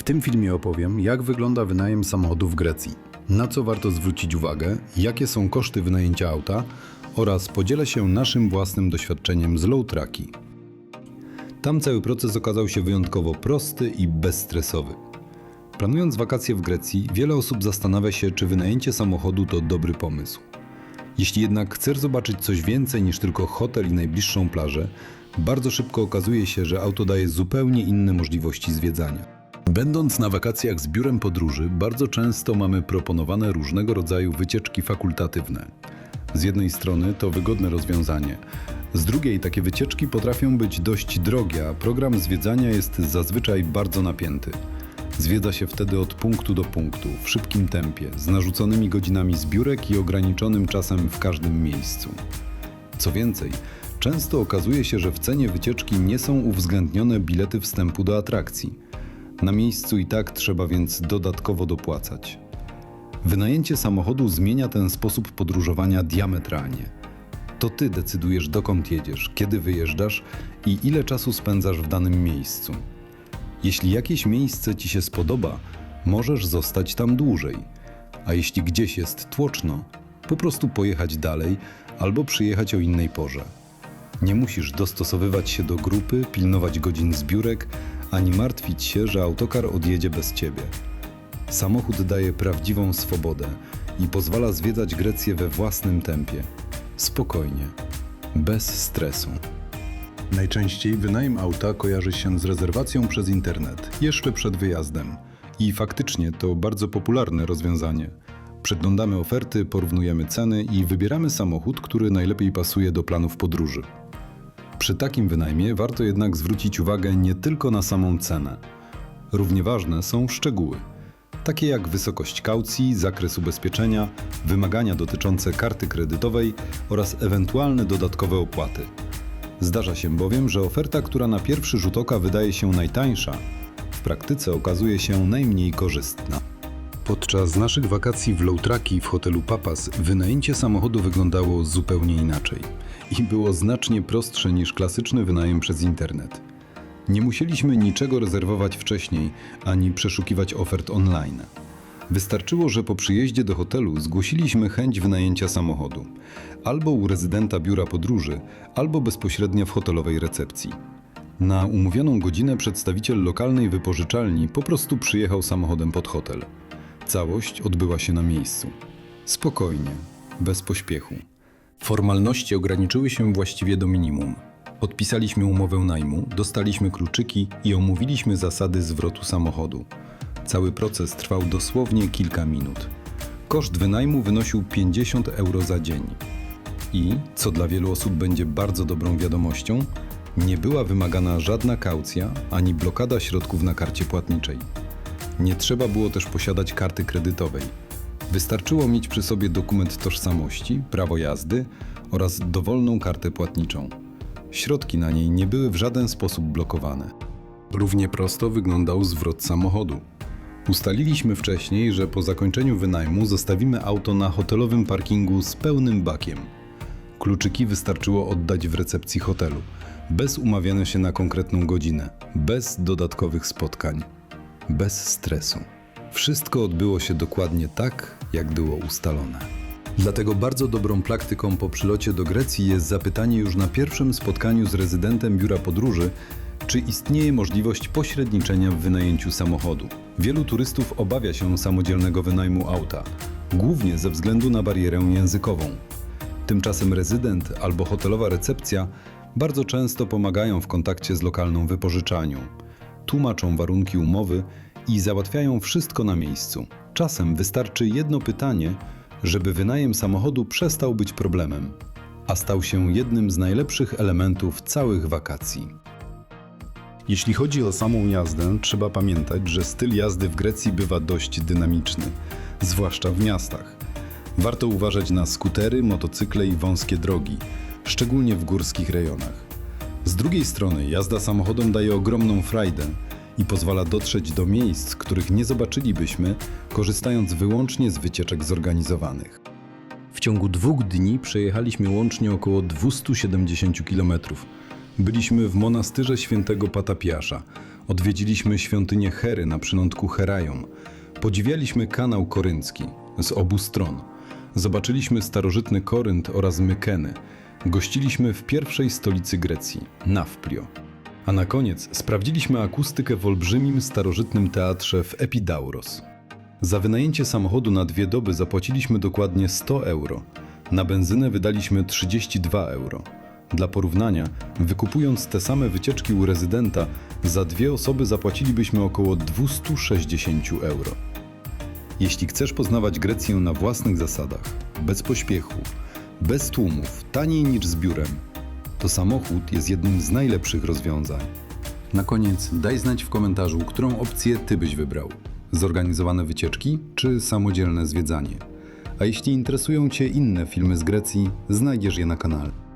tym filmie opowiem, jak wygląda wynajem samochodu w Grecji, na co warto zwrócić uwagę, jakie są koszty wynajęcia auta oraz podzielę się naszym własnym doświadczeniem z Lowtracki. Tam cały proces okazał się wyjątkowo prosty i bezstresowy. Planując wakacje w Grecji, wiele osób zastanawia się, czy wynajęcie samochodu to dobry pomysł. Jeśli jednak chcesz zobaczyć coś więcej niż tylko hotel i najbliższą plażę, bardzo szybko okazuje się, że auto daje zupełnie inne możliwości zwiedzania. Będąc na wakacjach z biurem podróży, bardzo często mamy proponowane różnego rodzaju wycieczki fakultatywne. Z jednej strony to wygodne rozwiązanie, z drugiej takie wycieczki potrafią być dość drogie, a program zwiedzania jest zazwyczaj bardzo napięty. Zwiedza się wtedy od punktu do punktu, w szybkim tempie, z narzuconymi godzinami zbiórek i ograniczonym czasem w każdym miejscu. Co więcej, często okazuje się, że w cenie wycieczki nie są uwzględnione bilety wstępu do atrakcji. Na miejscu i tak trzeba więc dodatkowo dopłacać. Wynajęcie samochodu zmienia ten sposób podróżowania diametralnie. To ty decydujesz, dokąd jedziesz, kiedy wyjeżdżasz i ile czasu spędzasz w danym miejscu. Jeśli jakieś miejsce ci się spodoba, możesz zostać tam dłużej, a jeśli gdzieś jest tłoczno, po prostu pojechać dalej albo przyjechać o innej porze. Nie musisz dostosowywać się do grupy, pilnować godzin zbiórek, ani martwić się, że autokar odjedzie bez ciebie. Samochód daje prawdziwą swobodę i pozwala zwiedzać Grecję we własnym tempie. Spokojnie, bez stresu. Najczęściej wynajem auta kojarzy się z rezerwacją przez internet, jeszcze przed wyjazdem. I faktycznie to bardzo popularne rozwiązanie. Przeglądamy oferty, porównujemy ceny i wybieramy samochód, który najlepiej pasuje do planów podróży. Przy takim wynajmie warto jednak zwrócić uwagę nie tylko na samą cenę. Równie ważne są szczegóły, takie jak wysokość kaucji, zakres ubezpieczenia, wymagania dotyczące karty kredytowej oraz ewentualne dodatkowe opłaty. Zdarza się bowiem, że oferta, która na pierwszy rzut oka wydaje się najtańsza, w praktyce okazuje się najmniej korzystna. Podczas naszych wakacji w Lowtracki w hotelu Papas wynajęcie samochodu wyglądało zupełnie inaczej i było znacznie prostsze niż klasyczny wynajem przez internet. Nie musieliśmy niczego rezerwować wcześniej, ani przeszukiwać ofert online. Wystarczyło, że po przyjeździe do hotelu zgłosiliśmy chęć wynajęcia samochodu, albo u rezydenta biura podróży, albo bezpośrednio w hotelowej recepcji. Na umówioną godzinę przedstawiciel lokalnej wypożyczalni po prostu przyjechał samochodem pod hotel. Całość odbyła się na miejscu. Spokojnie, bez pośpiechu. Formalności ograniczyły się właściwie do minimum. Podpisaliśmy umowę najmu, dostaliśmy kluczyki i omówiliśmy zasady zwrotu samochodu. Cały proces trwał dosłownie kilka minut. Koszt wynajmu wynosił 50 euro za dzień. I, co dla wielu osób będzie bardzo dobrą wiadomością, nie była wymagana żadna kaucja ani blokada środków na karcie płatniczej. Nie trzeba było też posiadać karty kredytowej. Wystarczyło mieć przy sobie dokument tożsamości, prawo jazdy oraz dowolną kartę płatniczą. Środki na niej nie były w żaden sposób blokowane. Równie prosto wyglądał zwrot samochodu. Ustaliliśmy wcześniej, że po zakończeniu wynajmu zostawimy auto na hotelowym parkingu z pełnym bakiem. Kluczyki wystarczyło oddać w recepcji hotelu, bez umawiania się na konkretną godzinę, bez dodatkowych spotkań, bez stresu. Wszystko odbyło się dokładnie tak, jak było ustalone. Dlatego bardzo dobrą praktyką po przylocie do Grecji jest zapytanie już na pierwszym spotkaniu z rezydentem biura podróży, czy istnieje możliwość pośredniczenia w wynajęciu samochodu. Wielu turystów obawia się samodzielnego wynajmu auta, głównie ze względu na barierę językową. Tymczasem rezydent albo hotelowa recepcja bardzo często pomagają w kontakcie z lokalną wypożyczalnią. Tłumaczą warunki umowy i załatwiają wszystko na miejscu. Czasem wystarczy jedno pytanie, żeby wynajem samochodu przestał być problemem, a stał się jednym z najlepszych elementów całych wakacji. Jeśli chodzi o samą jazdę, trzeba pamiętać, że styl jazdy w Grecji bywa dość dynamiczny, zwłaszcza w miastach. Warto uważać na skutery, motocykle i wąskie drogi, szczególnie w górskich rejonach. Z drugiej strony jazda samochodem daje ogromną frajdę i pozwala dotrzeć do miejsc, których nie zobaczylibyśmy, korzystając wyłącznie z wycieczek zorganizowanych. W ciągu 2 dni przejechaliśmy łącznie około 270 km. Byliśmy w monastyrze świętego Patapiasza Odwiedziliśmy świątynię Hery na przylądku Heraion. Podziwialiśmy kanał koryncki z obu stron. Zobaczyliśmy starożytny Korynt oraz Mykeny. Gościliśmy w pierwszej stolicy Grecji, Nafplio. A na koniec sprawdziliśmy akustykę w olbrzymim starożytnym teatrze w Epidauros. Za wynajęcie samochodu na 2 doby zapłaciliśmy dokładnie 100 euro. Na benzynę wydaliśmy 32 euro. Dla porównania, wykupując te same wycieczki u rezydenta, za 2 osoby zapłacilibyśmy około 260 euro. Jeśli chcesz poznawać Grecję na własnych zasadach, bez pośpiechu, bez tłumów, taniej niż z biurem, to samochód jest jednym z najlepszych rozwiązań. Na koniec daj znać w komentarzu, którą opcję Ty byś wybrał. Zorganizowane wycieczki czy samodzielne zwiedzanie? A jeśli interesują Cię inne filmy z Grecji, znajdziesz je na kanale.